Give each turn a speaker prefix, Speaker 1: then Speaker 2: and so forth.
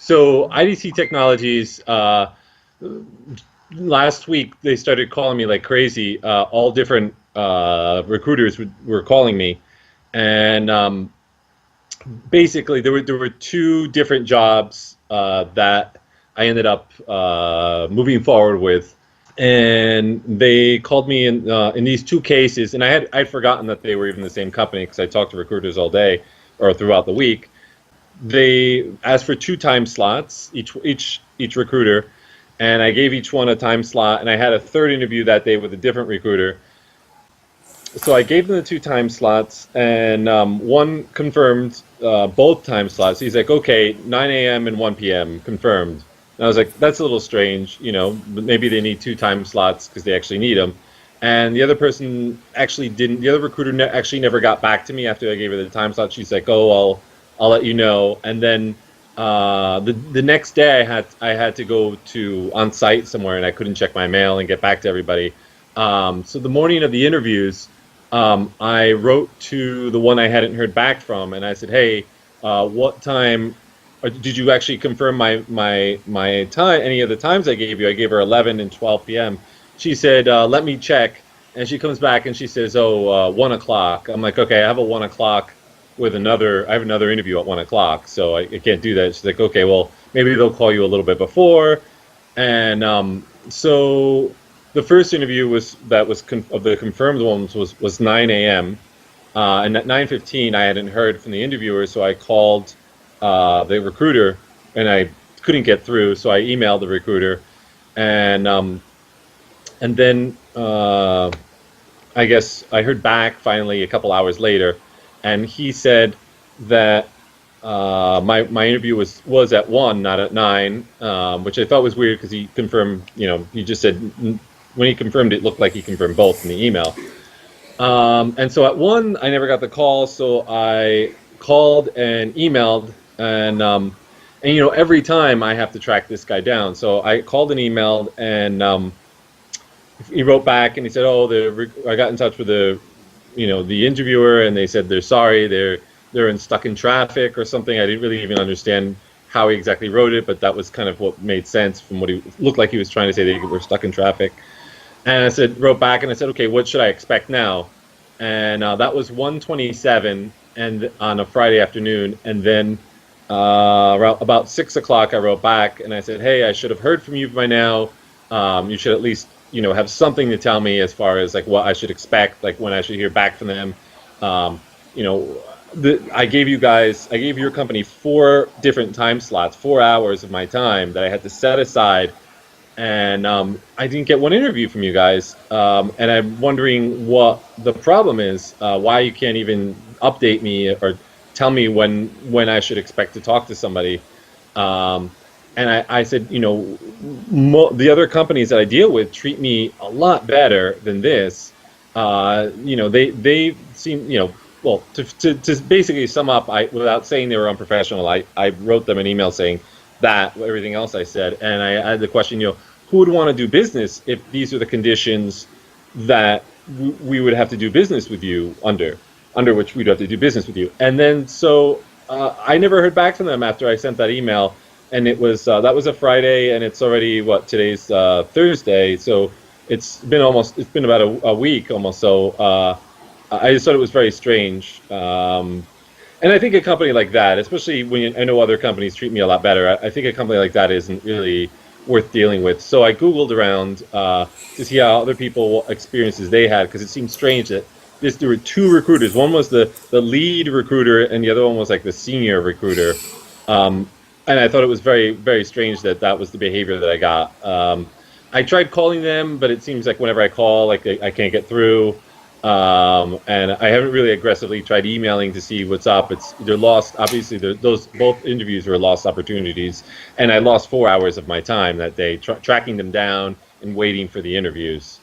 Speaker 1: So IDC Technologies, last week they started calling me like crazy. All different recruiters were calling me, and basically there were two different jobs that I ended up moving forward with, and they called me in these two cases, and I'd forgotten that they were even the same company because I talked to recruiters all day or throughout the week. They asked for two time slots, each recruiter, and I gave each one a time slot, and I had a third interview that day with a different recruiter. So I gave them the two time slots, and one confirmed both time slots. He's like, okay, 9 a.m. and 1 p.m. confirmed. And I was like, that's a little strange, but maybe they need two time slots because they actually need them. And the other person actually didn't. The other recruiter actually never got back to me after I gave her the time slot. She's like, oh, I'll let you know. And then the next day I had to go to on site somewhere, and I couldn't check my mail and get back to everybody. So the morning of the interviews, I wrote to the one I hadn't heard back from, and I said, hey, what time did you actually confirm my time? Any of the times I gave you? I gave her 11 and 12 p.m. She said, let me check. And she comes back and she says, 1 o'clock. I'm like, okay, I have a 1 o'clock I have another interview at 1 o'clock, so I can't do that. She's like, okay, well, maybe they'll call you a little bit before. And so the first interview of the confirmed ones was 9 a.m. And at 9:15, I hadn't heard from the interviewer, so I called the recruiter, and I couldn't get through, so I emailed the recruiter, and then I guess I heard back finally a couple hours later, and he said that my interview was at 1, not at 9, which I thought was weird because he confirmed, he just said when he confirmed it looked like he confirmed both in the email. And so at 1, I never got the call, so I called and emailed, and every time I have to track this guy down. So I called and emailed, and he wrote back and he said, I got in touch with the interviewer, and they said they're sorry, they're stuck in traffic or something. I didn't really even understand how he exactly wrote it, but that was kind of what made sense from what he looked like he was trying to say, they were stuck in traffic. And I wrote back and I said, okay, what should I expect now? And that was 1:27 and on a Friday afternoon. And then around about 6 o'clock, I wrote back and I said, hey, I should have heard from you by now. You should at least have something to tell me as far as like what I should expect, like when I should hear back from them. I gave your company 4 different time slots, 4 hours of my time that I had to set aside, and I didn't get one interview from you guys. And I'm wondering what the problem is, why you can't even update me or tell me when I should expect to talk to somebody. And I said, the other companies that I deal with treat me a lot better than this. They seem, well, to basically sum up, without saying they were unprofessional, I wrote them an email saying that, everything else I said, and I had the question, who would want to do business if these are the conditions that we would have to do business with you under which we'd have to do business with you. And then so I never heard back from them after I sent that email. And it was that was a Friday, and it's already today's Thursday, so it's been about a week almost. So I just thought it was very strange, and I think a company like that, especially when I know other companies treat me a lot better, I think a company like that isn't really worth dealing with. So I Googled around to see how other people experiences they had, because it seemed strange that there were 2 recruiters. One was the lead recruiter, and the other one was like the senior recruiter. And I thought it was very, very strange that was the behavior that I got. I tried calling them, but it seems like whenever I call, like I can't get through. And I haven't really aggressively tried emailing to see what's up. They're lost. Obviously, those both interviews were lost opportunities, and I lost 4 hours of my time that day tracking them down and waiting for the interviews.